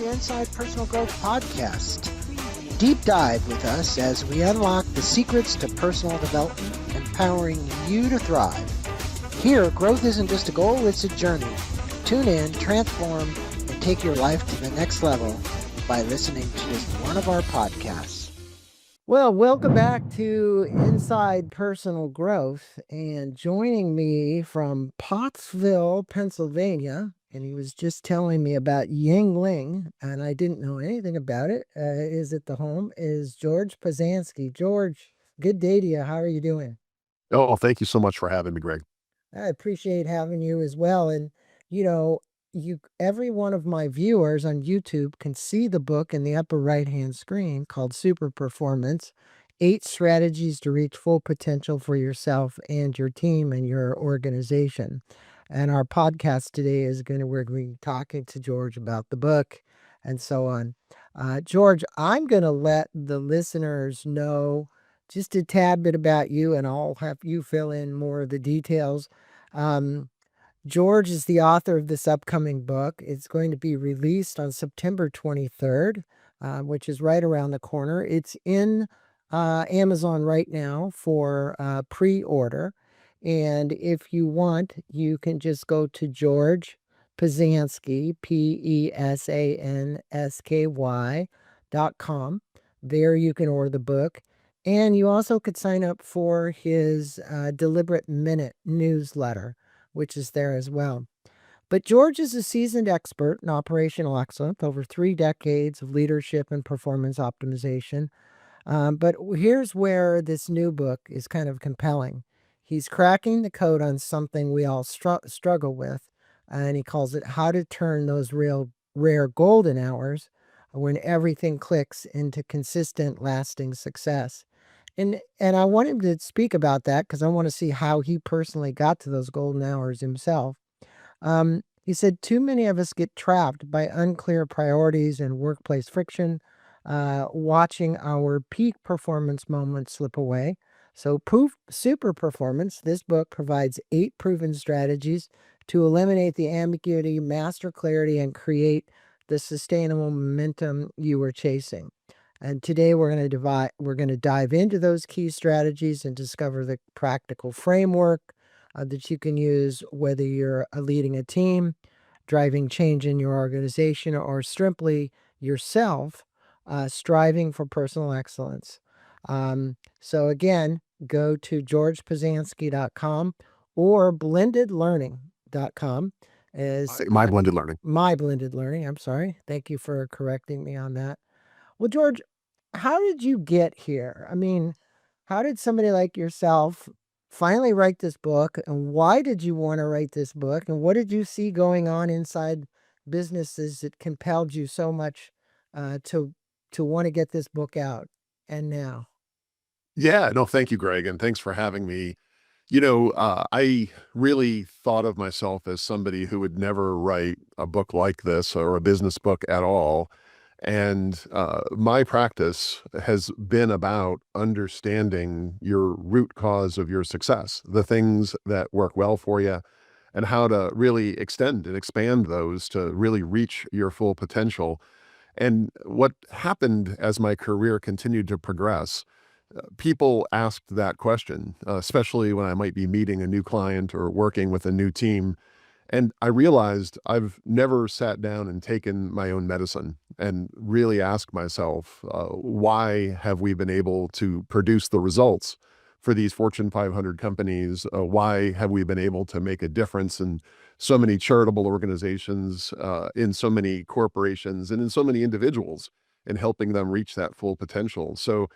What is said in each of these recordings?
to Inside Personal Growth Podcast. Deep dive with us as we unlock the secrets to personal development, empowering you to thrive. Here, growth isn't just a goal, it's a journey. Tune in, transform, and take your life to the next level by listening to just one of our podcasts. Well, welcome back to Inside Personal Growth, and joining me from Pottsville, Pennsylvania, and he was just telling me about Yingling, and I didn't know anything about it, is at the home, is George Pesansky. George, good day to you. How are you doing? Oh, thank you so much for having me, Greg. I appreciate having you as well. And, every one of my viewers on YouTube can see the book in the upper right-hand screen called Super Performance, 8 Strategies to Reach Full Potential for Yourself and Your Team and Your Organization. And our podcast today we're going to be talking to George about the book and so on. George, I'm going to let the listeners know just a tad bit about you, and I'll have you fill in more of the details. George is the author of this upcoming book. It's going to be released on September 23rd, which is right around the corner. It's in Amazon right now for pre-order. And if you want, you can just go to George Pesansky, Pesansky.com. There you can order the book. And you also could sign up for his Deliberate Minute newsletter, which is there as well. But George is a seasoned expert in operational excellence, over 3 decades of leadership and performance optimization. But here's where this new book is kind of compelling. He's cracking the code on something we all struggle with, and he calls it How to Turn Those Real Rare Golden Hours When Everything Clicks into Consistent, Lasting Success. And I want him to speak about that because I want to see how he personally got to those golden hours himself. He said, too many of us get trapped by unclear priorities and workplace friction, watching our peak performance moments slip away. So Super Performance, this book provides 8 proven strategies to eliminate the ambiguity, master clarity, and create the sustainable momentum you were chasing. And today we're going to dive into those key strategies and discover the practical framework that you can use, whether you're leading a team, driving change in your organization, or simply yourself striving for personal excellence. So again, go to georgepesansky.com or blendedlearning.com. My blended learning. My blended learning. I'm sorry. Thank you for correcting me on that. Well, George, how did you get here? I mean, how did somebody like yourself finally write this book, and why did you want to write this book, and what did you see going on inside businesses that compelled you so much to want to get this book out? And now, Yeah, no, thank you, Greg, and thanks for having me. I really thought of myself as somebody who would never write a book like this or a business book at all. And my practice has been about understanding your root cause of your success, the things that work well for you, and how to really extend and expand those to really reach your full potential. And what happened as my career continued to progress, people asked that question, especially when I might be meeting a new client or working with a new team. And I realized I've never sat down and taken my own medicine and really asked myself, why have we been able to produce the results for these Fortune 500 companies? Why have we been able to make a difference in so many charitable organizations, in so many corporations, and in so many individuals, in helping them reach that full potential? So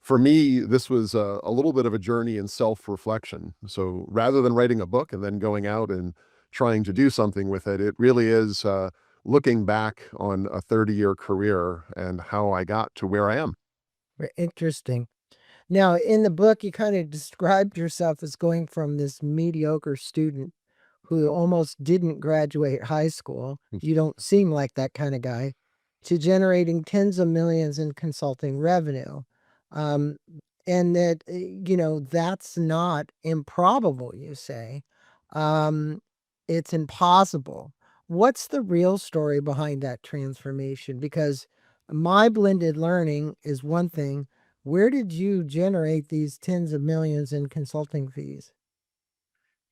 for me, this was a little bit of a journey in self-reflection. So rather than writing a book and then going out and trying to do something with it, it really is looking back on a 30-year career and how I got to where I am. very interesting. Now, in the book, you kind of described yourself as going from this mediocre student who almost didn't graduate high school. You don't seem like that kind of guy, to generating tens of millions in consulting revenue. Um, and that, that's not improbable, you say. It's impossible. What's the real story behind that transformation? Because my blended learning is one thing. Where did you generate these tens of millions in consulting fees?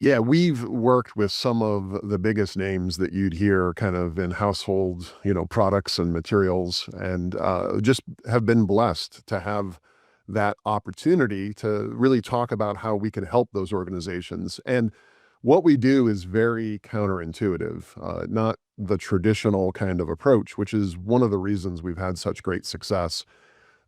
Yeah, we've worked with some of the biggest names that you'd hear kind of in household, products and materials, and just have been blessed to have that opportunity to really talk about how we can help those organizations. And what we do is very counterintuitive, not the traditional kind of approach, which is one of the reasons we've had such great success.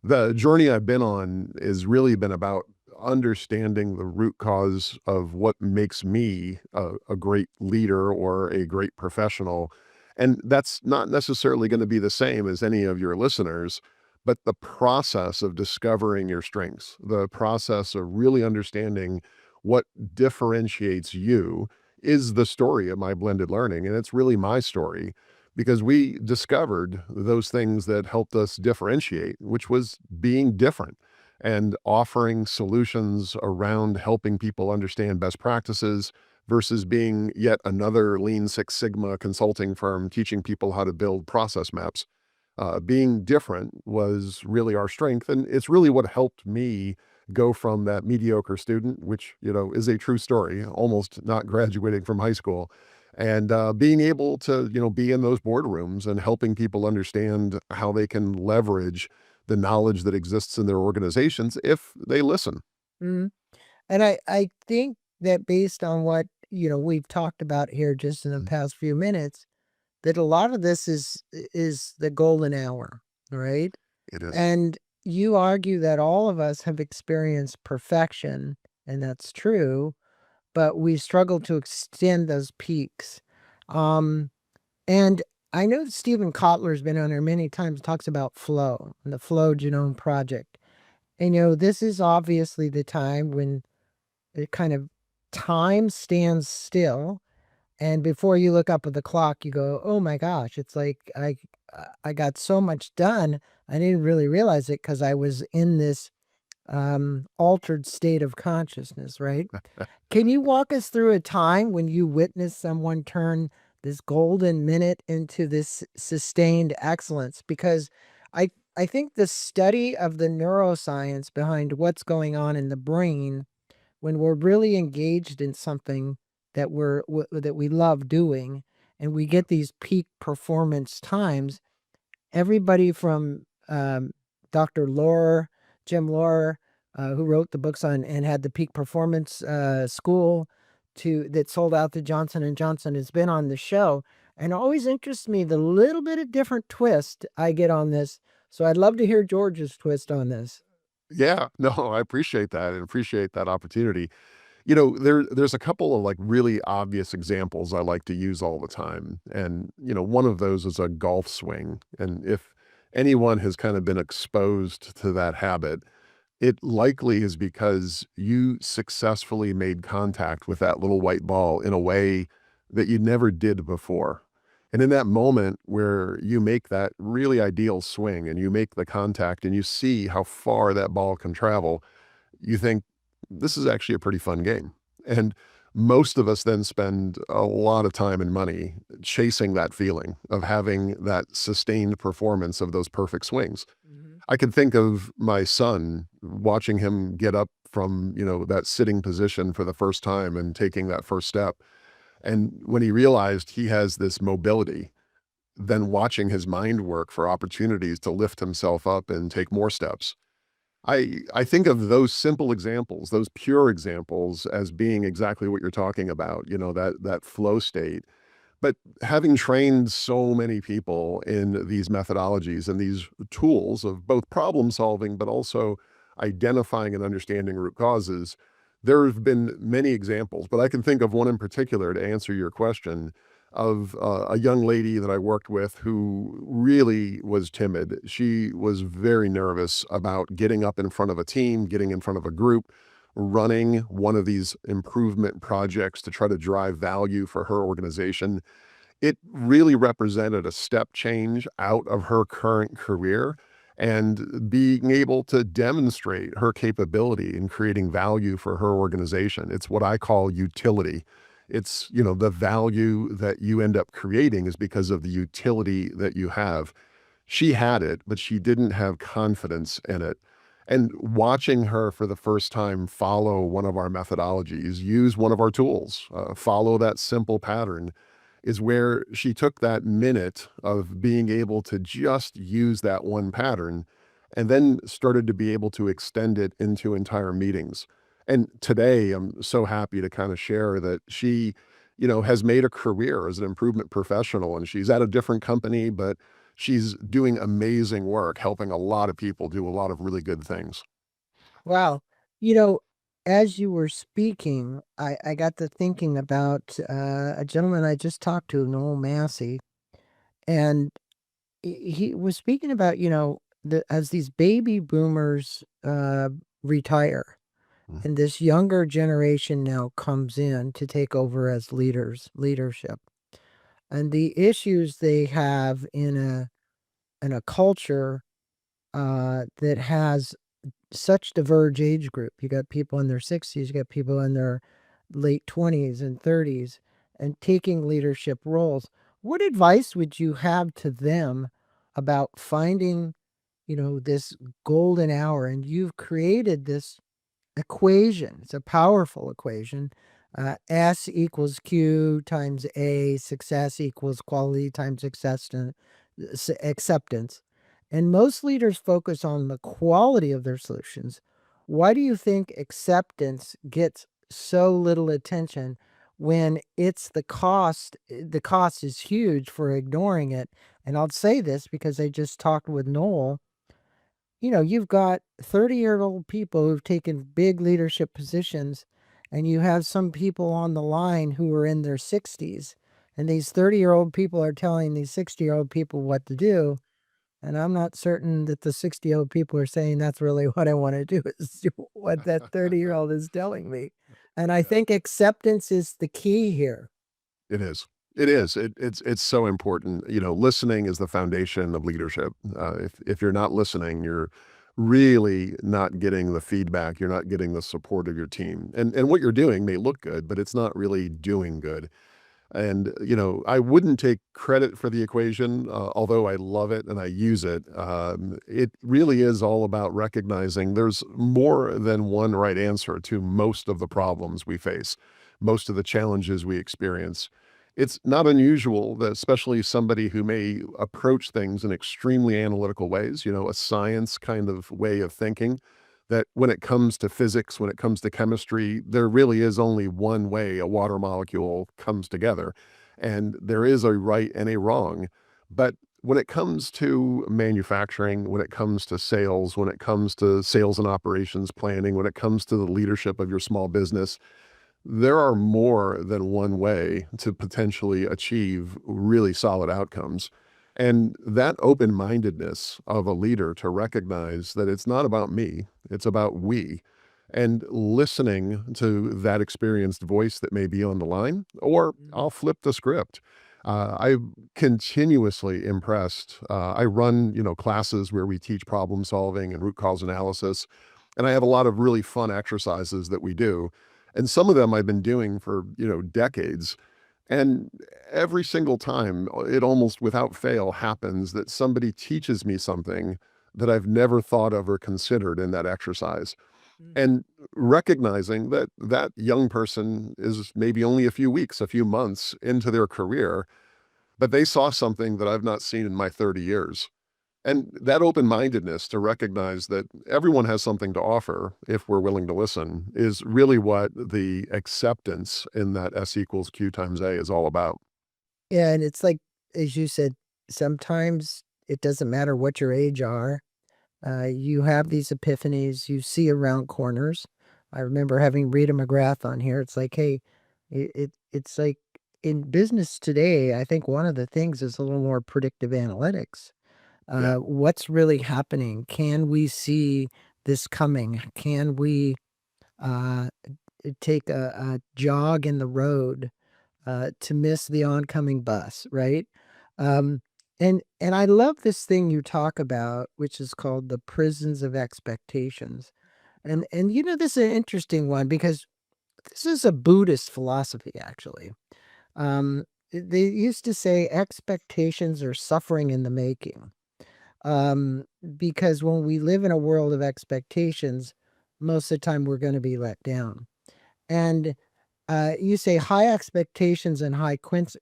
The journey I've been on has really been about understanding the root cause of what makes me a great leader or a great professional. And that's not necessarily going to be the same as any of your listeners, but the process of discovering your strengths, the process of really understanding what differentiates you is the story of my blended learning. And it's really my story because we discovered those things that helped us differentiate, which was being different and offering solutions around helping people understand best practices versus being yet another Lean Six Sigma consulting firm teaching people how to build process maps. Being different was really our strength, and it's really what helped me go from that mediocre student, which is a true story, almost not graduating from high school, and being able to be in those boardrooms and helping people understand how they can leverage the knowledge that exists in their organizations if they listen. Mhm. And I think that based on what, we've talked about here just in the Mm. past few minutes, that a lot of this is the golden hour, right? It is. And you argue that all of us have experienced perfection, and that's true, but we struggle to extend those peaks. Um, and I know Stephen Kotler's been on there many times, talks about flow and the Flow Genome Project. And this is obviously the time when it kind of time stands still, and before you look up at the clock, you go, "Oh my gosh, it's like I got so much done. I didn't really realize it because I was in this altered state of consciousness," right? Can you walk us through a time when you witnessed someone turn this golden minute into this sustained excellence? Because I think the study of the neuroscience behind what's going on in the brain when we're really engaged in something that we love doing, and we get these peak performance times. Everybody from Dr. Lohr, Jim Lohr, who wrote the books on and had the peak performance school, to that sold out to Johnson and Johnson, has been on the show, and always interests me the little bit of different twist I get on this. So I'd love to hear George's twist on this. Yeah, no, I appreciate that and appreciate that opportunity. There's a couple of like really obvious examples I like to use all the time. And, one of those is a golf swing. And if anyone has kind of been exposed to that habit, it likely is because you successfully made contact with that little white ball in a way that you never did before. And in that moment where you make that really ideal swing and you make the contact and you see how far that ball can travel, you think, this is actually a pretty fun game. And most of us then spend a lot of time and money chasing that feeling of having that sustained performance of those perfect swings. Mhm. I can think of my son watching him get up from, that sitting position for the first time and taking that first step. And when he realized he has this mobility, then watching his mind work for opportunities to lift himself up and take more steps. I think of those simple examples, those pure examples as being exactly what you're talking about, that flow state. But having trained so many people in these methodologies and these tools of both problem solving, but also identifying and understanding root causes, there have been many examples, but I can think of one in particular to answer your question of a young lady that I worked with who really was timid. She was very nervous about getting up in front of a team, getting in front of a group, running one of these improvement projects to try to drive value for her organization. It really represented a step change out of her current career and being able to demonstrate her capability in creating value for her organization. It's what I call utility. It's, the value that you end up creating is because of the utility that you have. She had it, but she didn't have confidence in it. And watching her for the first time follow one of our methodologies, use one of our tools, follow that simple pattern, is where she took that minute of being able to just use that one pattern and then started to be able to extend it into entire meetings. And today, I'm so happy to kind of share that she, has made a career as an improvement professional, and she's at a different company, but she's doing amazing work, helping a lot of people do a lot of really good things. Wow. You know, as you were speaking, I got to thinking about a gentleman I just talked to, Noel Massey, and he was speaking about, as these baby boomers retire, Mm. and this younger generation now comes in to take over as leadership. And the issues they have in a culture that has such diverge age group. You got people in their 60s, you got people in their late 20s and 30s and taking leadership roles. What advice would you have to them about finding, this golden hour? And you've created this equation. It's a powerful equation. S equals Q times A, success equals quality times acceptance. And most leaders focus on the quality of their solutions. Why do you think acceptance gets so little attention when it's the cost? The cost is huge for ignoring it. And I'll say this because I just talked with Noel. You've got 30-year-old people who've taken big leadership positions, and you have some people on the line who are in their 60s. And these 30-year-old people are telling these 60-year-old people what to do. And I'm not certain that the 60-year-old people are saying that's really what I want to do, is do what that 30-year-old is telling me. And I Yeah. think acceptance is the key here. It is. It is. It's so important. Listening is the foundation of leadership. If you're not listening, you're really not getting the feedback. You're not getting the support of your team. And what you're doing may look good, but it's not really doing good. And, I wouldn't take credit for the equation, although I love it and I use it. It really is all about recognizing there's more than one right answer to most of the problems we face, most of the challenges we experience. It's not unusual that, especially somebody who may approach things in extremely analytical ways, a science kind of way of thinking, that when it comes to physics, when it comes to chemistry, there really is only one way a water molecule comes together. And there is a right and a wrong. But when it comes to manufacturing, when it comes to sales, when it comes to sales and operations planning, when it comes to the leadership of your small business, there are more than one way to potentially achieve really solid outcomes. And that open mindedness of a leader to recognize that it's not about me, it's about we, and listening to that experienced voice that may be on the line, or I'll flip the script. I'm continuously impressed. I run, classes where we teach problem solving and root cause analysis, and I have a lot of really fun exercises that we do. And some of them I've been doing for, decades. And every single time, it almost without fail happens that somebody teaches me something that I've never thought of or considered in that exercise. Mm. And recognizing that that young person is maybe only a few weeks, a few months into their career, but they saw something that I've not seen in my 30 years. And that open-mindedness to recognize that everyone has something to offer if we're willing to listen is really what the acceptance in that S equals Q times A is all about. Yeah, and it's like, as you said, sometimes it doesn't matter what your age are. You have these epiphanies, you see around corners. I remember having Rita McGrath on here. It's like, hey, it's like in business today, I think one of the things is a little more predictive analytics. Yeah. What's really happening? Can we see this coming? Can we uh, take a jog in the road to miss the oncoming bus, right? Um, and I love this thing you talk about, which is called the prisons of expectations. And this is an interesting one because This is a Buddhist philosophy, actually. They used to say expectations are suffering in the making. Um, because when we live in a world of expectations, most of the time we're going to be let down. And you say high expectations and high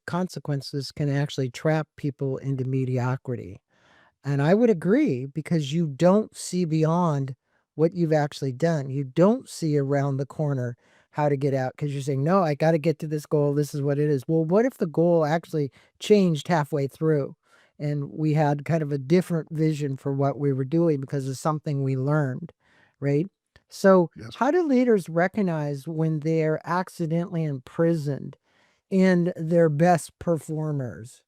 consequences can actually trap people into mediocrity. And I would agree because you don't see beyond what you've actually done. You don't see around the corner how to get out because you're saying, no, I got to get to this goal. This is what it is. Well, what if the goal actually changed halfway through and we had kind of a different vision for what we were doing because of something we learned, right? So, Yes. how do leaders recognize when they're accidentally imprisoned in their best performers?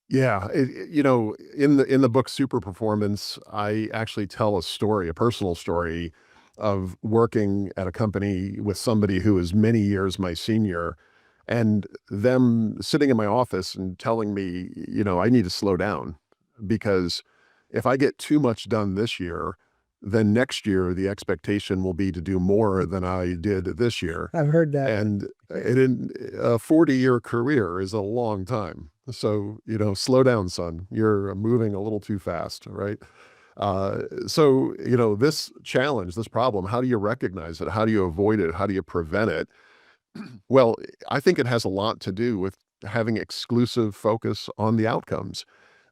Yeah, in the book Super Performance, I actually tell a story, a personal story of working at a company with somebody who is many years my senior, and them sitting in my office and telling me, I need to slow down because if I get too much done this year, then next year the expectation will be to do more than I did this year. I've heard that. And in a 40-year career is a long time. So, slow down, son. You're moving a little too fast, right? So, this challenge, this problem, how do you recognize it? How do you avoid it? How do you prevent it? Well, I think it has a lot to do with having exclusive focus on the outcomes.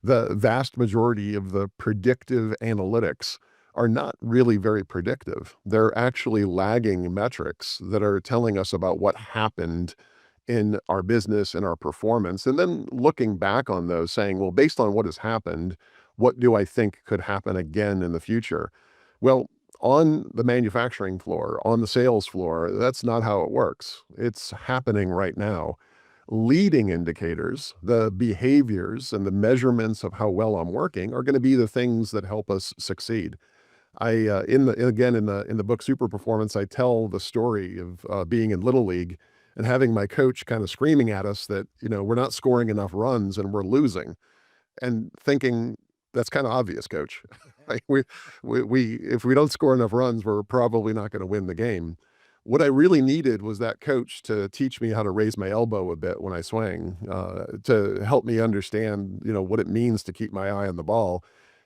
The vast majority of the predictive analytics are not really very predictive. They're actually lagging metrics that are telling us about what happened in our business and our performance. And then looking back on those, saying, well, based on what has happened, what do I think could happen again in the future? Well, on the manufacturing floor, on the sales floor, that's not how it works. It's happening right now. Leading indicators, the behaviors and the measurements of how well I'm working are going to be the things that help us succeed. I in the again in the book Super Performance, I tell the story of being in Little League and having my coach kind of screaming at us that we're not scoring enough runs and we're losing, and thinking that's kind of obvious, coach. Like we if we don't score enough runs, we're probably not going to win the game. What I really needed was that coach to teach me how to raise my elbow a bit when I swing, to help me understand, what it means to keep my eye on the ball.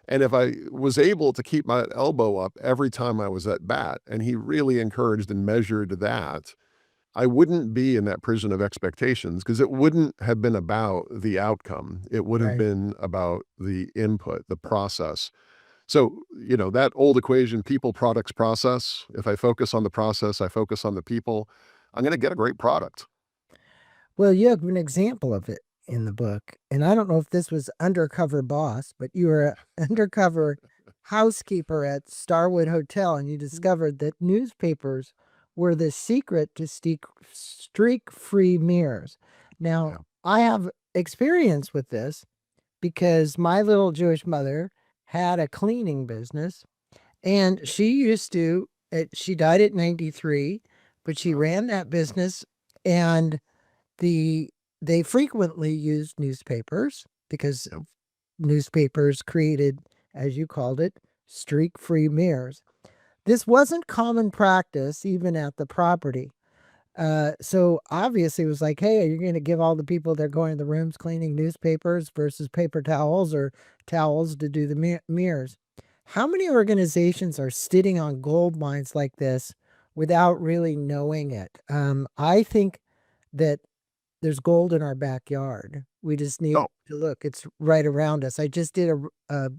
And if I was able to keep my elbow up every time I was at bat, and he really encouraged and measured that, I wouldn't be in that prison of expectations because it wouldn't have been about the outcome. It would have Right. been about the input, the process. So, that old equation, people, products, process. If I focus on the process, I focus on the people, I'm going to get a great product. Well, you have an example of it in the book. And I don't know if this was Undercover Boss, but you were an undercover housekeeper at Starwood Hotel and you discovered that newspapers were the secret to streak free mirrors. Now, Yeah. I have experience with this because my little Jewish mother had a cleaning business and she used to, she died at 93, but she Wow. ran that business and the they frequently used newspapers because Yep. newspapers created, as you called it, streak-free mirrors. This wasn't common practice even at the property. So obviously it was like, hey, are you going to give all the people that are going to the rooms cleaning newspapers versus paper towels or towels to do the mirrors? How many organizations are sitting on gold mines like this without really knowing it? I think that there's gold in our backyard. We just need Oh, to look. It's right around us. I just did a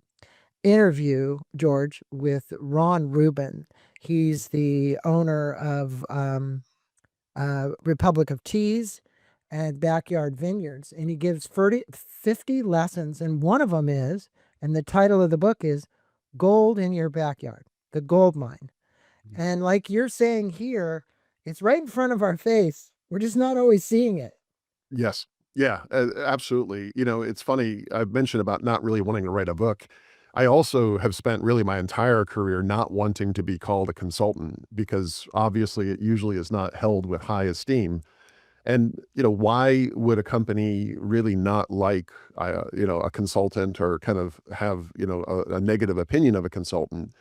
interview, George, with Ron Rubin. He's the owner of Republic of Teas and Backyard Vineyards, and he gives 50 lessons, and one of them is, and the title of the book is Gold in Your Backyard, the gold mine. And like you're saying here, it's right in front of our face. We're just not always seeing it. yes. Yeah, absolutely. It's funny. I've mentioned about not really wanting to write a book. I also have spent really my entire career not wanting to be called a consultant because obviously it usually is not held with high esteem. And, why would a company really not like, a consultant or kind of have, a negative opinion of a consultant?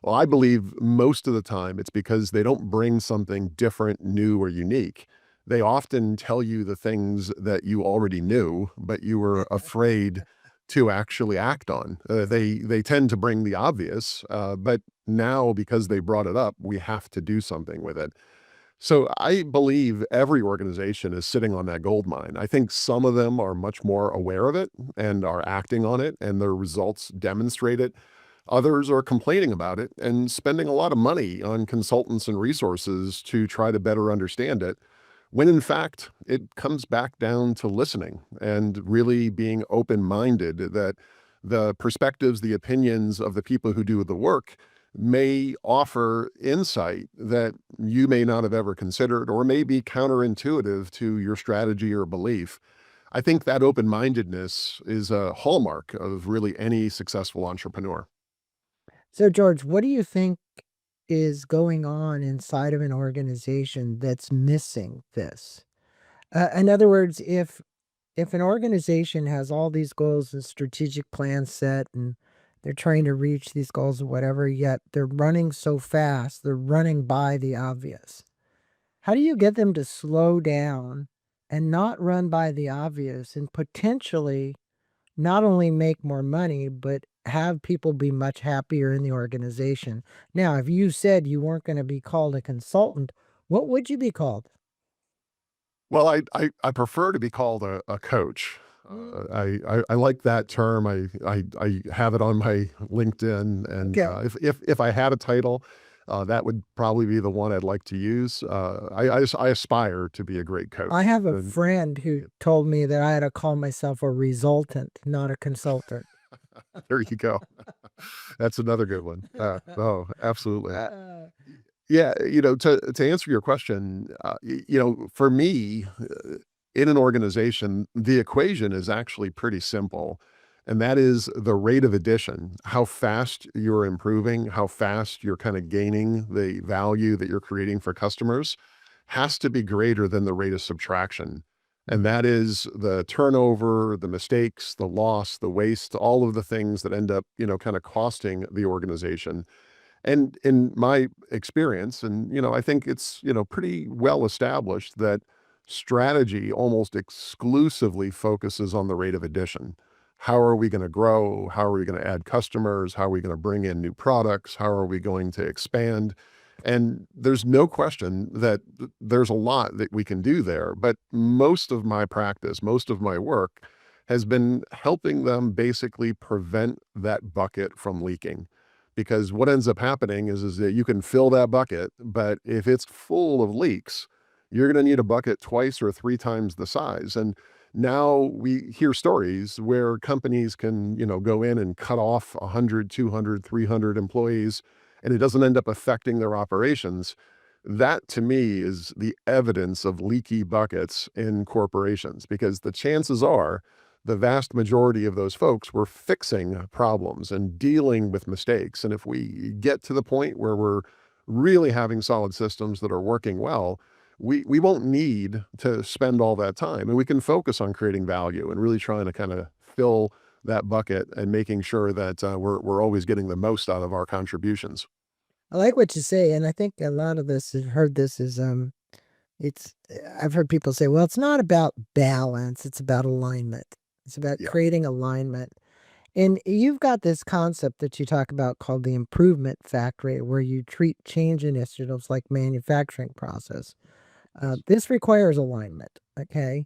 Well, I believe most of the time it's because they don't bring something different, new, or unique. They often tell you the things that you already knew, but you were afraid to actually act on. They tend to bring the obvious, but now because they brought it up, we have to do something with it. So I believe every organization is sitting on that gold mine. I think some of them are much more aware of it and are acting on it, and their results demonstrate it. Others are complaining about it and spending a lot of money on consultants and resources to try to better understand it, when in fact it comes back down to listening and really being open minded that the perspectives, the opinions of the people who do the work may offer insight that you may not have ever considered or may be counterintuitive to your strategy or belief. I think that open mindedness is a hallmark of really any successful entrepreneur. So, George, what do you think is going on inside of an organization that's missing this? In other words, if an organization has all these goals and strategic plans set and they're trying to reach these goals or whatever, yet they're running so fast, they're running by the obvious. How do you get them to slow down and not run by the obvious and potentially not only make more money, but have people be much happier in the organization? Now, if you said you weren't going to be called a consultant, what would you be called? Well, I prefer to be called a coach. Mm, I like that term. I have it on my LinkedIn, and okay. if I had a title, that would probably be the one I'd like to use. I aspire to be a great I coach. have a And friend who told me that I had to call myself a resultant, not a consultant. there you go. That's another good one. Oh, absolutely. Uh, Yeah, to answer your question, for me, in an organization, the equation is actually pretty simple, and that is the rate of addition, how fast you're improving, how fast you're kind of gaining the value that you're creating for customers has to be greater than the rate of subtraction. And that is the turnover, the mistakes, the loss, the waste, all of the things that end up, kind of costing the organization. And in my experience, and I think it's, pretty well established that strategy almost exclusively focuses on the rate of addition. How are we going to grow? How are we going to add customers? How are we going to bring in new products? How are we going to expand? And there's no question that there's a lot that we can do there. But most of my practice, most of my work has been helping them basically prevent that bucket from leaking, because what ends up happening is that you can fill that bucket, but if it's full of leaks, you're going to need a bucket twice or three times the size. And now we hear stories where companies can, go in and cut off 100, 200, 300 employees, and it doesn't end up affecting their operations. That to me is the evidence of leaky buckets in corporations, because the chances are the vast majority of those folks were fixing problems and dealing with mistakes. And if we get to the point where we're really having solid systems that are working well, we won't need to spend all that time, and we can focus on creating value and really trying to kind of fill that bucket and making sure that we're always getting the most out of our contributions. I like what you say, and I think a lot of this, I've heard this is, it's, I've heard people say, well, it's not about balance, it's about alignment. It's about Yeah. creating alignment. And you've got this concept that you talk about called the improvement factory, where you treat change initiatives like manufacturing process. This requires alignment. Okay.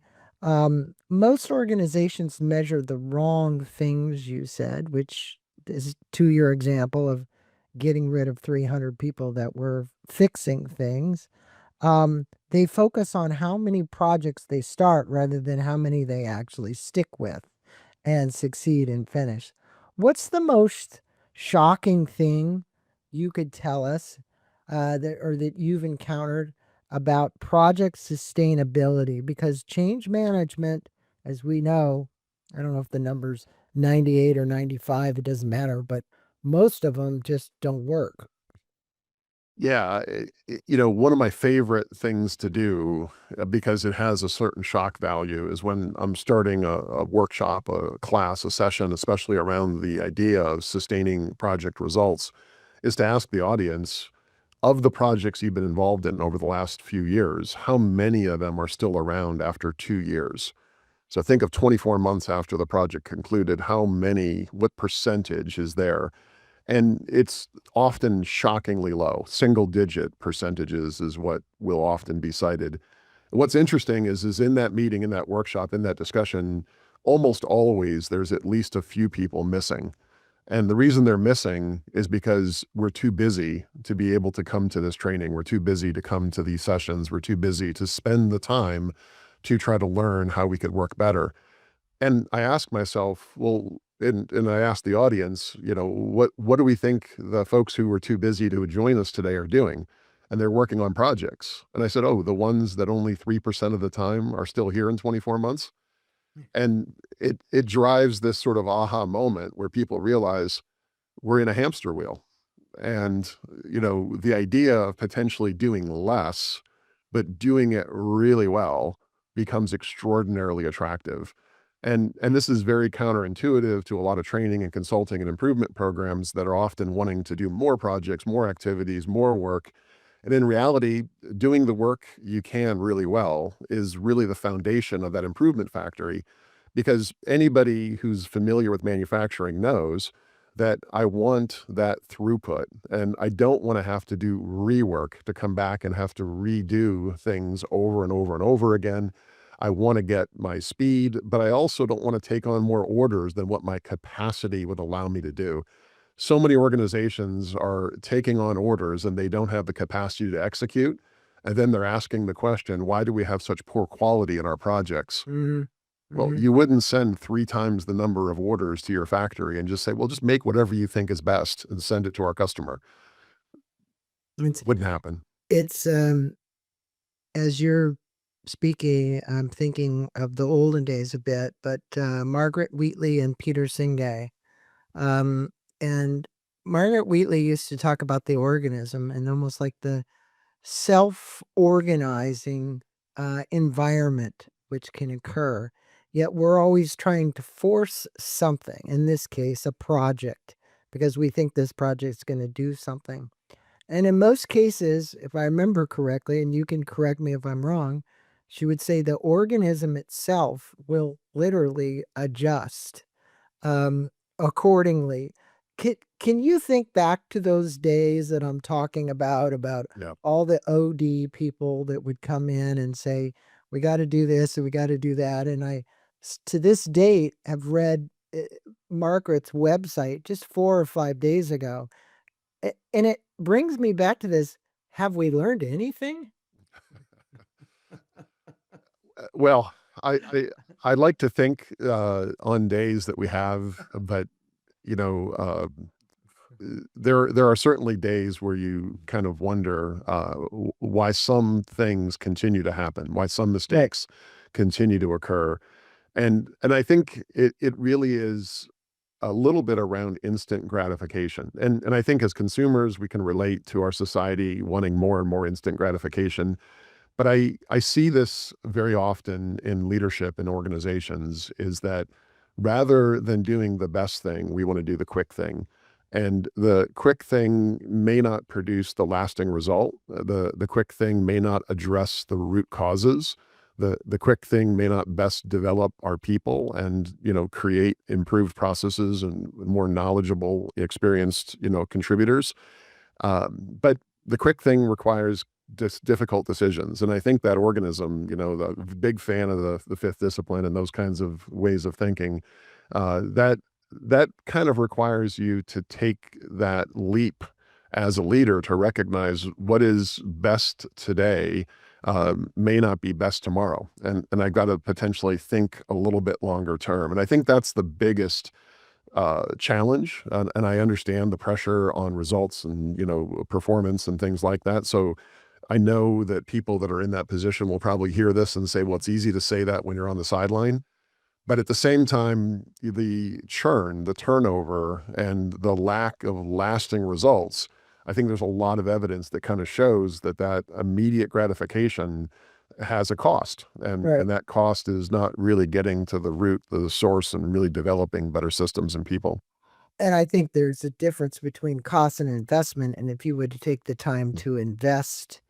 Most organizations measure the wrong things, you said, which is to your example of getting rid of 300 people that were fixing things. They focus on how many projects they start rather than how many they actually stick with and succeed and finish. What's the most shocking thing you could tell us that or that you've encountered about project sustainability? Because change management, as we know, I don't know if the number's 98 or 95, it doesn't matter, but most of them just don't work. Yeah, one of my favorite things to do, because it has a certain shock value, is when I'm starting a workshop, a class, a session, especially around the idea of sustaining project results, is to ask the audience, of the projects you've been involved in over the last few years, how many of them are still around after 2 years? So think of 24 months after the project concluded, what percentage is there? And it's often shockingly low. Single digit percentages is what will often be cited. What's interesting is in that meeting, in that workshop, in that discussion, almost always there's at least a few people missing. And the reason they're missing is because we're too busy to be able to come to this training. We're too busy to come to these sessions. We're too busy to spend the time to try to learn how we could work better. And I ask myself, well, and I ask the audience, what do we think the folks who were too busy to join us today are doing? And they're working on projects. And I said, oh, the ones that only 3% of the time are still here in 24 months. And it drives this sort of aha moment where people realize we're in a hamster wheel. And, the idea of potentially doing less, but doing it really well becomes extraordinarily attractive. And this is very counterintuitive to a lot of training and consulting and improvement programs that are often wanting to do more projects, more activities, more work. And in reality, doing the work you can really well is really the foundation of that improvement factory, because anybody who's familiar with manufacturing knows that I want that throughput, and I don't want to have to do rework to come back and have to redo things over and over and over again. I want to get my speed, but I also don't want to take on more orders than what my capacity would allow me to do. So many organizations are taking on orders and they don't have the capacity to execute. And then they're asking the question, why do we have such poor quality in our projects? Mm-hmm. Well, you wouldn't send 3 times the number of orders to your factory and just say, well, just make whatever you think is best and send it to our customer. It's Wouldn't happen. it's as you're speaking, I'm thinking of the olden days a bit, but Margaret Wheatley and Peter Singay. Um, and Margaret Wheatley used to talk about the organism and almost like the self-organizing environment which can occur. Yet we're always trying to force something, in this case, a project, because we think this project's going to do something. And in most cases, if I remember correctly, and you can correct me if I'm wrong, she would say the organism itself will literally adjust um, accordingly. Can you think back to those days that I'm talking about Yeah. all the OD people that would come in and say, we got to do this and we got to do that? And to this date, have read Margaret's website just 4 or 5 days ago. And it brings me back to this. Have we learned anything? Well, I like to think on days that we have, but you know, uh, there are certainly days where you kind of wonder why some things continue to happen, why some mistakes continue to occur, and I think it really is a little bit around instant gratification, and I think as consumers we can relate to our society wanting more and more instant gratification. But I see this very often in leadership in organizations, is that rather than doing the best thing, we want to do the quick thing. And the quick thing may not produce the lasting result. The quick thing may not address the root causes. The quick thing may not best develop our people and, create improved processes and more knowledgeable, experienced, contributors. But the quick thing requires difficult decisions. And I think that organism, the big fan of the fifth discipline and those kinds of ways of thinking, that kind of requires you to take that leap as a leader to recognize what is best today may not be best tomorrow. And I've got to potentially think a little bit longer term. And I think that's the biggest challenge. And I understand the pressure on results and, performance and things like that. So I know that people that are in that position will probably hear this and say, well, it's easy to say that when you're on the sideline. But at the same time, the churn, the turnover, and the lack of lasting results, I think there's a lot of evidence that kind of shows that immediate gratification has a cost. Right. And that cost is not really getting to the root, the source, and really developing better systems and people. And I think there's a difference between cost and investment. And if you would take the time to invest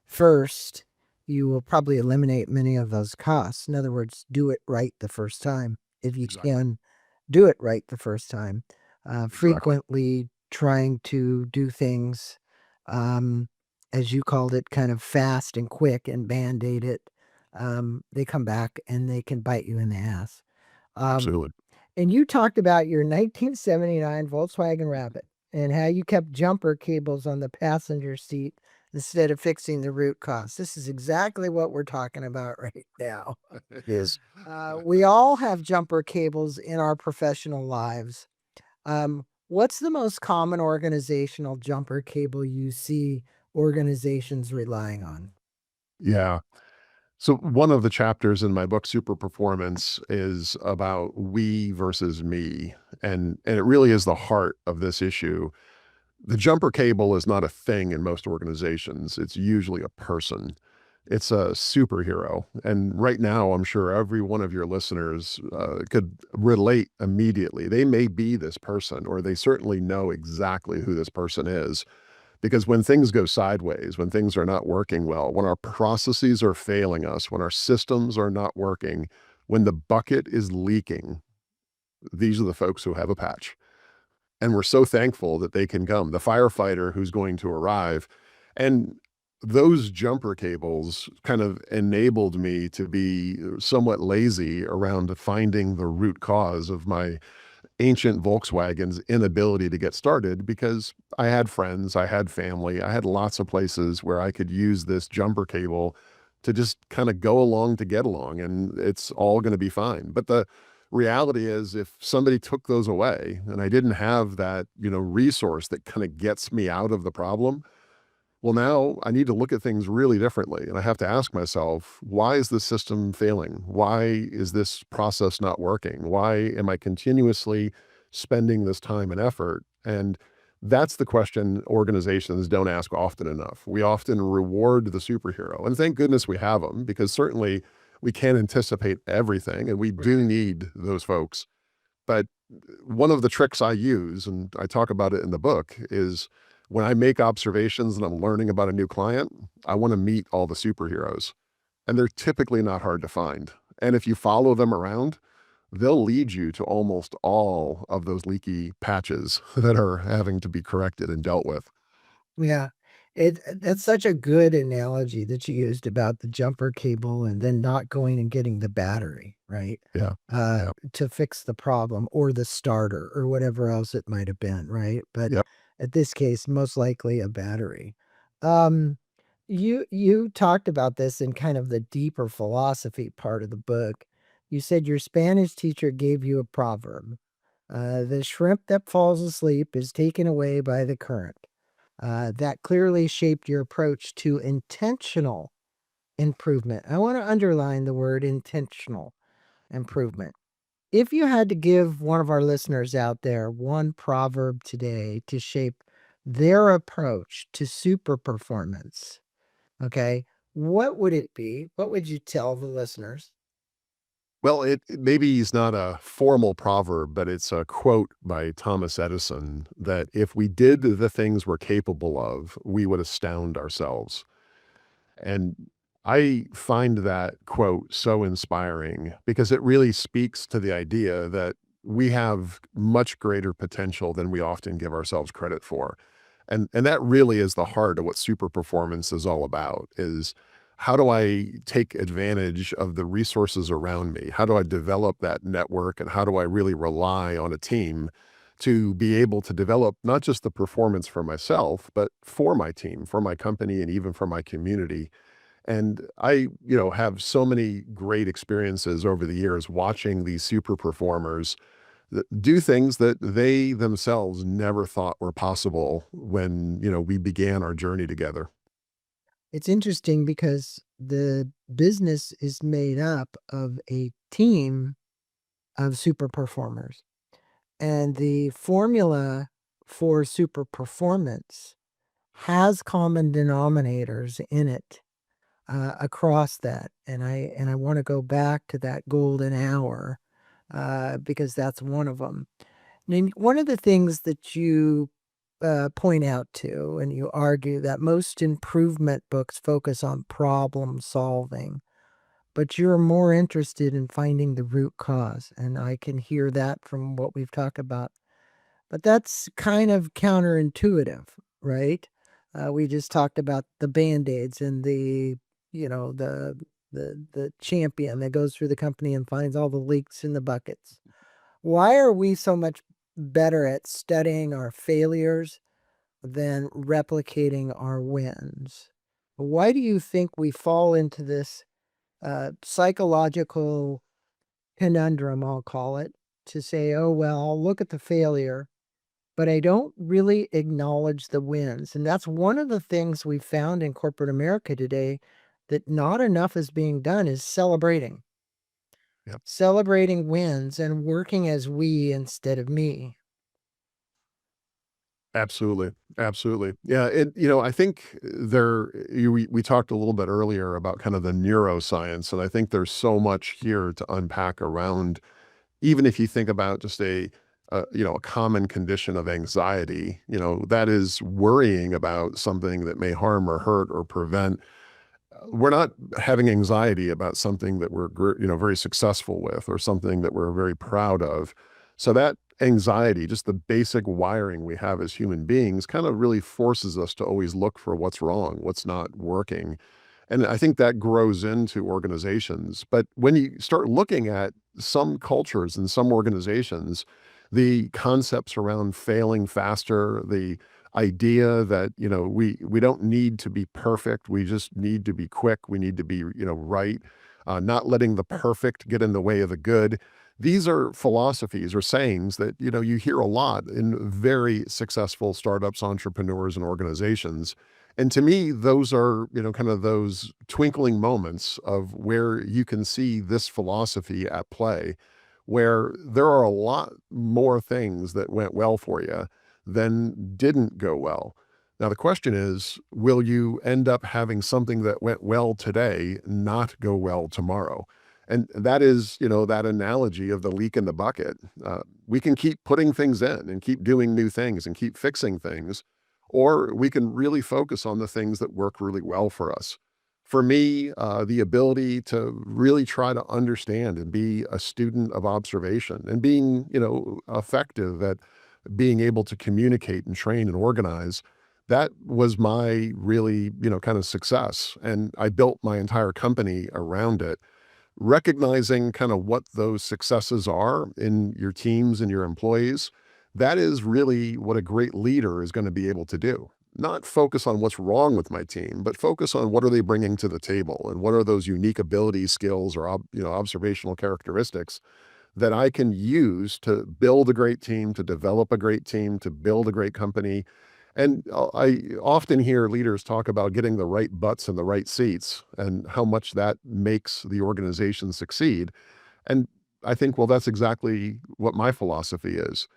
first, you will probably eliminate many of those costs. In other words, do it right the first time. If you Exactly. can do it right the first time, Exactly. frequently trying to do things, um, as you called it, kind of fast and quick and band aid it, they come back and they can bite you in the ass. Um, Absolutely. and you talked about your 1979 Volkswagen Rabbit and how you kept jumper cables on the passenger seat instead of fixing the root cause. This is exactly what we're talking about right now. Yes. We all have jumper cables in our professional lives. What's the most common organizational jumper cable you see organizations relying on? Yeah. So one of the chapters in my book, Super Performance, is about we versus me. And it really is the heart of this issue. The jumper cable is not a thing in most organizations. It's usually a person. It's a superhero. And right now, I'm sure every one of your listeners could relate immediately. They may be this person, or they certainly know exactly who this person is. Because when things go sideways, when things are not working well, when our processes are failing us, when our systems are not working, when the bucket is leaking, these are the folks who have a patch. And we're so thankful that they can come, the firefighter who's going to arrive. And those jumper cables kind of enabled me to be somewhat lazy around finding the root cause of my ancient Volkswagen's inability to get started because I had friends, I had family, I had lots of places where I could use this jumper cable to just kind of go along to get along, and it's all going to be fine. But the reality is, if somebody took those away and I didn't have that, resource that kind of gets me out of the problem, well, now I need to look at things really differently. And I have to ask myself, why is this system failing? Why is this process not working? Why am I continuously spending this time and effort? And that's the question organizations don't ask often enough. We often reward the superhero. And thank goodness we have them, because certainly we can't anticipate everything. And we do need those folks. But one of the tricks I use, and I talk about it in the book, is when I make observations and I'm learning about a new client, I want to meet all the superheroes. And they're typically not hard to find. And if you follow them around, they'll lead you to almost all of those leaky patches that are having to be corrected and dealt with. Yeah. That's such a good analogy that you used about the jumper cable and then not going and getting the battery, right? Yeah. Yeah. To fix the problem or the starter or whatever else it might have been, right? But Yep. at this case, most likely a battery. Um, you talked about this in kind of the deeper philosophy part of the book. You said your Spanish teacher gave you a proverb. The shrimp that falls asleep is taken away by the current. That clearly shaped your approach to intentional improvement. I want to underline the word intentional improvement. If you had to give one of our listeners out there one proverb today to shape their approach to super performance, okay, what would it be? What would you tell the listeners? Well, maybe it's not a formal proverb, but it's a quote by Thomas Edison that if we did the things we're capable of, we would astound ourselves. And I find that quote so inspiring because it really speaks to the idea that we have much greater potential than we often give ourselves credit for. And that really is the heart of what super performance is all about, is how do I take advantage of the resources around me? How do I develop that network, and how do I really rely on a team to be able to develop not just the performance for myself, but for my team, for my company, and even for my community. And I, have so many great experiences over the years watching these super performers that do things that they themselves never thought were possible when, we began our journey together. It's interesting because the business is made up of a team of super performers. And the formula for super performance has common denominators in it across that. And I want to go back to that golden hour because that's one of them. And one of the things that you point out to, and you argue that most improvement books focus on problem solving, but you're more interested in finding the root cause. And I can hear that from what we've talked about. But that's kind of counterintuitive, right? We just talked about the band-aids and the champion that goes through the company and finds all the leaks in the buckets. Why are we so much better at studying our failures than replicating our wins? Why do you think we fall into this psychological conundrum, I'll call it, to say, oh, well, I'll look at the failure, but I don't really acknowledge the wins? And that's one of the things we found in corporate America today, that not enough is being done, is celebrating. Yep. Celebrating wins and working as we instead of me. Absolutely. Absolutely. Yeah. I think we talked a little bit earlier about kind of the neuroscience, and I think there's so much here to unpack around, even if you think about just a common condition of anxiety, that is worrying about something that may harm or hurt or prevent. We're not having anxiety about something that we're very successful with, or something that we're very proud of. So that anxiety, just the basic wiring we have as human beings, kind of really forces us to always look for what's wrong, what's not working. And I think that grows into organizations. But when you start looking at some cultures and some organizations, the concepts around failing faster, the idea that, we don't need to be perfect, we just need to be quick, we need to be, right, not letting the perfect get in the way of the good. These are philosophies or sayings that, you hear a lot in very successful startups, entrepreneurs, and organizations. And to me, those are, kind of those twinkling moments of where you can see this philosophy at play, where there are a lot more things that went well for you than didn't go well. Now, the question is, will you end up having something that went well today not go well tomorrow? And that is, that analogy of the leak in the bucket. We can keep putting things in and keep doing new things and keep fixing things, or we can really focus on the things that work really well for us. For me, the ability to really try to understand and be a student of observation, and being, effective at being able to communicate and train and organize, that was my really, kind of success. And I built my entire company around it, recognizing kind of what those successes are in your teams and your employees. That is really what a great leader is going to be able to do. Not focus on what's wrong with my team, but focus on what are they bringing to the table, and what are those unique abilities, skills, or observational characteristics that I can use to build a great team, to develop a great team, to build a great company. And I often hear leaders talk about getting the right butts in the right seats and how much that makes the organization succeed. And I think, well, that's exactly what my philosophy is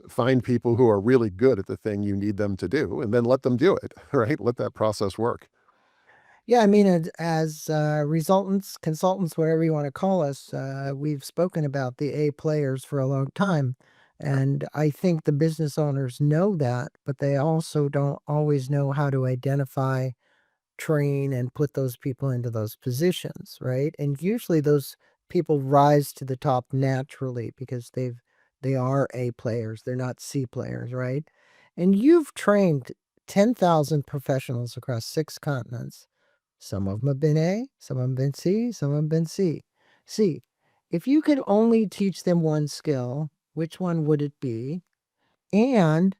find people who are really good at the thing you need them to do, and then let them do it, right? Let that process work. Yeah, I mean, as resultants, consultants, whatever you want to call us, we've spoken about the A players for a long time. Yep. And I think the business owners know that, but they also don't always know how to identify, train, and put those people into those positions, right? And usually those people rise to the top naturally because they are A players. They're not C players, right? And you've trained 10,000 professionals across 6 continents. Some of them have been A, some of them have been C, some of them have been C. C. If you could only teach them one skill, which one would it be? And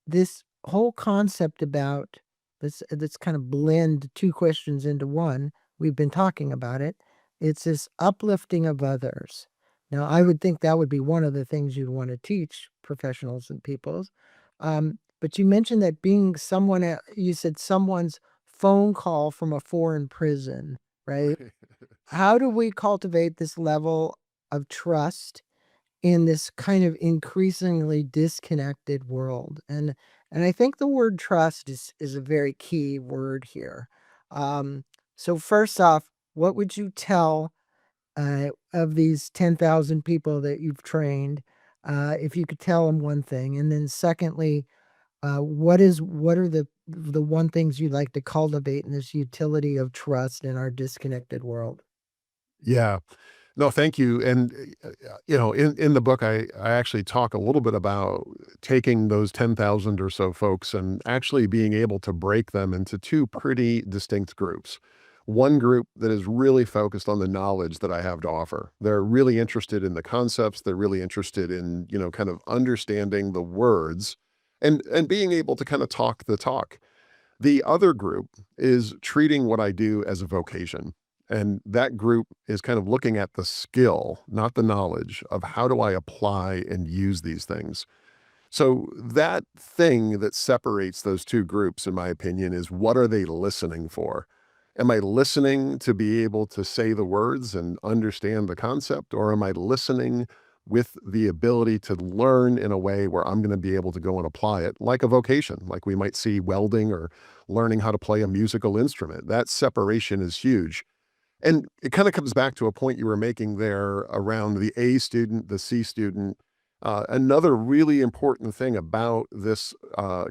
this whole concept about let's kind of blend two questions into one. We've been talking about it. It's this uplifting of others. Now, I would think that would be one of the things you'd want to teach professionals and peoples. But you mentioned that being you said someone's phone call from a foreign prison, right? Right. How do we cultivate this level of trust in this kind of increasingly disconnected world? And I think the word trust is a very key word here. So first off, what would you tell of these 10,000 people that you've trained? If you could tell them one thing, and then secondly, what are the one things you'd like to cultivate in this utility of trust in our disconnected world? Yeah. No, thank you. And in the book, I actually talk a little bit about taking those 10,000 or so folks and actually being able to break them into two pretty distinct groups. One group that is really focused on the knowledge that I have to offer. They're really interested in the concepts. They're really interested in, kind of understanding the words and being able to kind of talk the talk. The other group is treating what I do as a vocation. And that group is kind of looking at the skill, not the knowledge of how do I apply and use these things. So that thing that separates those two groups, in my opinion, is what are they listening for? Am I listening to be able to say the words and understand the concept, or am I listening with the ability to learn in a way where I'm going to be able to go and apply it like a vocation, like we might see welding or learning how to play a musical instrument? That separation is huge. And it kind of comes back to a point you were making there around the A student, the C student. Another really important thing about this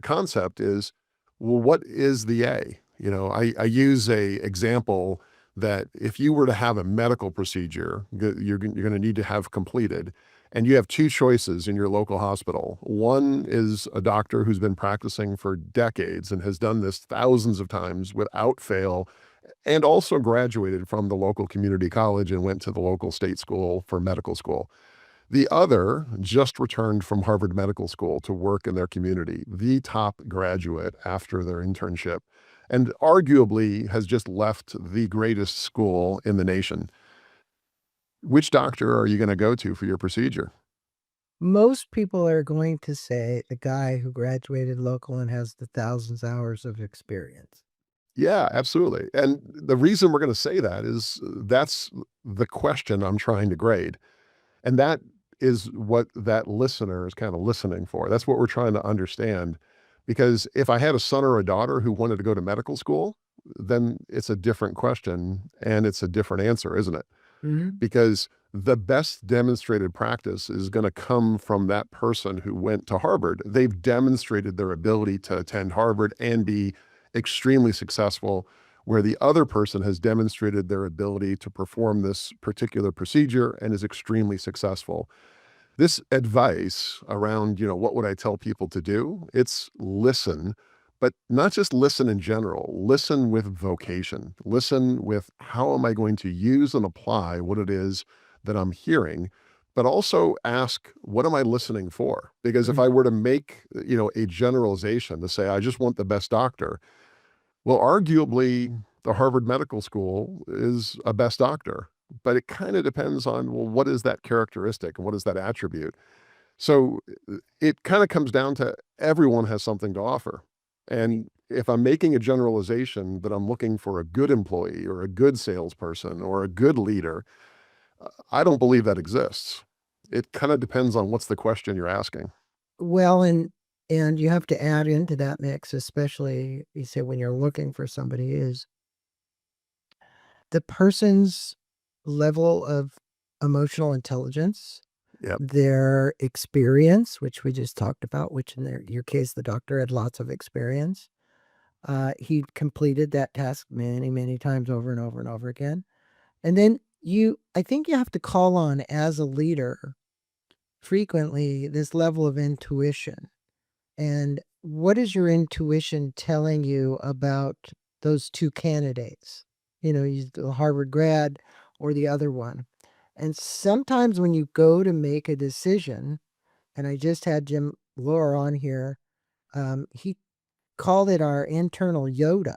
concept is, well, what is the A? I use a example that if you were to have a medical procedure, you're going to need to have completed, and you have two choices in your local hospital. One is a doctor who's been practicing for decades and has done this thousands of times without fail, and also graduated from the local community college and went to the local state school for medical school. The other just returned from Harvard Medical School to work in their community, the top graduate after their internship, and arguably has just left the greatest school in the nation. Which doctor are you going to go to for your procedure? Most people are going to say the guy who graduated local and has the thousands hours of experience. Yeah, absolutely. And the reason we're going to say that is that's the question I'm trying to grade. And that is what that listener is kind of listening for. That's what we're trying to understand. Because if I had a son or a daughter who wanted to go to medical school, then it's a different question and it's a different answer, isn't it? Mhm. Because the best demonstrated practice is going to come from that person who went to Harvard. They've demonstrated their ability to attend Harvard and be extremely successful, where the other person has demonstrated their ability to perform this particular procedure and is extremely successful. This advice around, what would I tell people to do? It's listen, but not just listen in general. Listen with vocation. Listen with how am I going to use and apply what it is that I'm hearing, but also ask, what am I listening for? Because if Mhm. I were to make, a generalization to say, I just want the best doctor, well, arguably, the Harvard Medical School is a best doctor, but it kind of depends on, well, what is that characteristic and what is that attribute? So it kind of comes down to everyone has something to offer. And if I'm making a generalization that I'm looking for a good employee or a good salesperson or a good leader, I don't believe that exists. It kind of depends on what's the question you're asking. Well, and you have to add into that mix, especially you say when you're looking for somebody, is the person's level of emotional intelligence, Yep. their experience, which we just talked about, which in your case, the doctor had lots of experience. He completed that task many, many times over and over and over again. And then I think you have to call on as a leader frequently this level of intuition. And what is your intuition telling you about those two candidates? He's the Harvard grad or the other one. And sometimes when you go to make a decision, and I just had Jim Lohr on here, he called it our internal Yoda,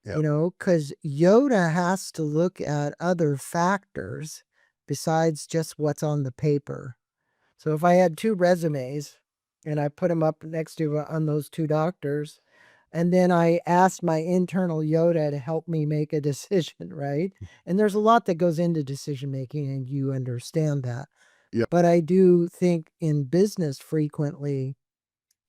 Yep. because Yoda has to look at other factors besides just what's on the paper. So if I had two resumes and I put them up next to on those two doctors, and then I asked my internal Yoda to help me make a decision, right? And there's a lot that goes into decision making, and you understand that. Yep. But I do think in business frequently,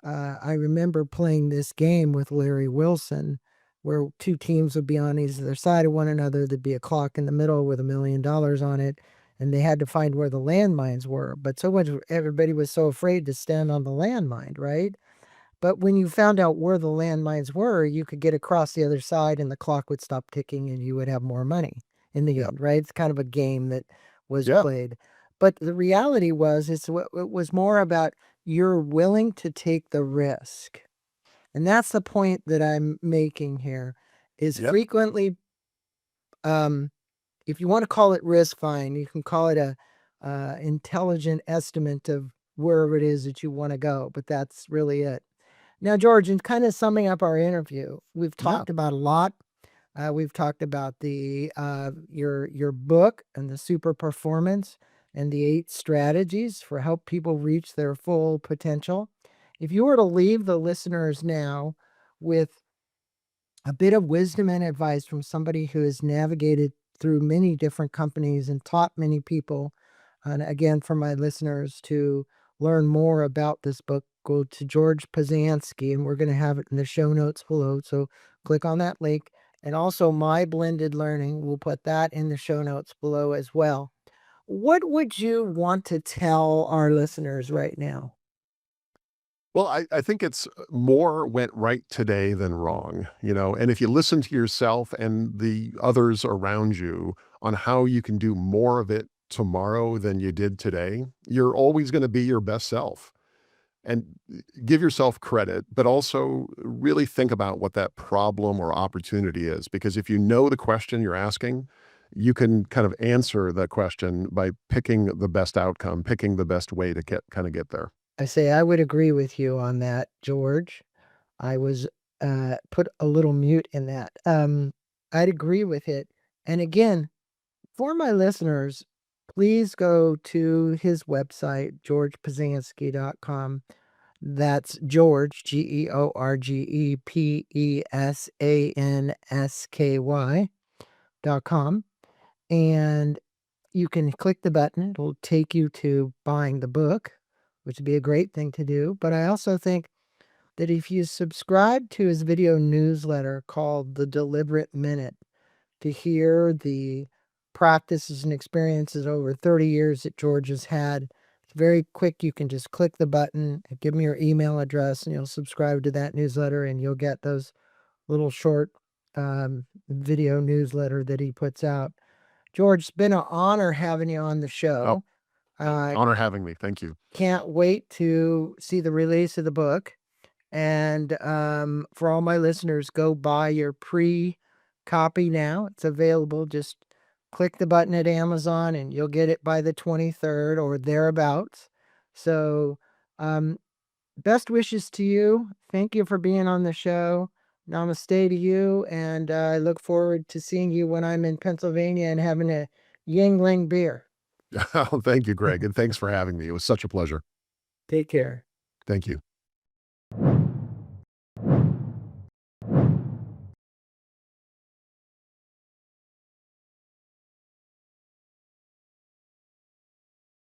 I remember playing this game with Larry Wilson where two teams would be on either side of one another. There'd be a clock in the middle with $1 million on it. and they had to find where the landmines were. But everybody was so afraid to stand on the landmine, right? But when you found out where the landmines were, you could get across the other side and the clock would stop ticking and you would have more money in the Yeah. end, right? It's kind of a game that was Yeah. played. But the reality was, it was more about you're willing to take the risk. And that's the point that I'm making here is Yep. frequently, if you want to call it risk, fine. You can call it a intelligent estimate of wherever it is that you want to go, but that's really it. Now, George, in kind of summing up our interview, we've Yeah. talked about a lot. We've talked about the your book and the super performance and the 8 strategies for help people reach their full potential. If you were to leave the listeners now with a bit of wisdom and advice from somebody who has navigated through many different companies and taught many people, and again, for my listeners to learn more about this book, go to George Pesansky, and we're going to have it in the show notes below. So click on that link. And also, My Blended Learning, we'll put that in the show notes below as well. What would you want to tell our listeners right now? Well, I think it's more went right today than wrong, and if you listen to yourself and the others around you on how you can do more of it tomorrow than you did today, you're always going to be your best self. And give yourself credit, but also really think about what that problem or opportunity is. Because if you know the question you're asking, you can kind of answer the question by picking the best outcome, picking the best way to get there. I say I would agree with you on that, George. I was put a little mute in that. I'd agree with it. And again, for my listeners, please go to his website, georgepesansky.com. That's George, GeorgePesansky.com. And you can click the button. It'll take you to buying the book, which would be a great thing to do. But I also think that if you subscribe to his video newsletter called The Deliberate Minute to hear the practices and experiences over 30 years that George has had, it's very quick. You can just click the button, give me your email address, and you'll subscribe to that newsletter, and you'll get those little short video newsletter that he puts out. George, it's been an honor having you on the Oh, show. honor having me. Thank you. Can't wait to see the release of the book. And for all my listeners, go buy your pre-copy now. It's available. Just click the button at Amazon and you'll get it by the 23rd or thereabouts. So best wishes to you. Thank you for being on the show. Namaste to you. And I look forward to seeing you when I'm in Pennsylvania and having a Yingling beer. Oh, thank you, Greg. And thanks for having me. It was such a pleasure. Take care. Thank you.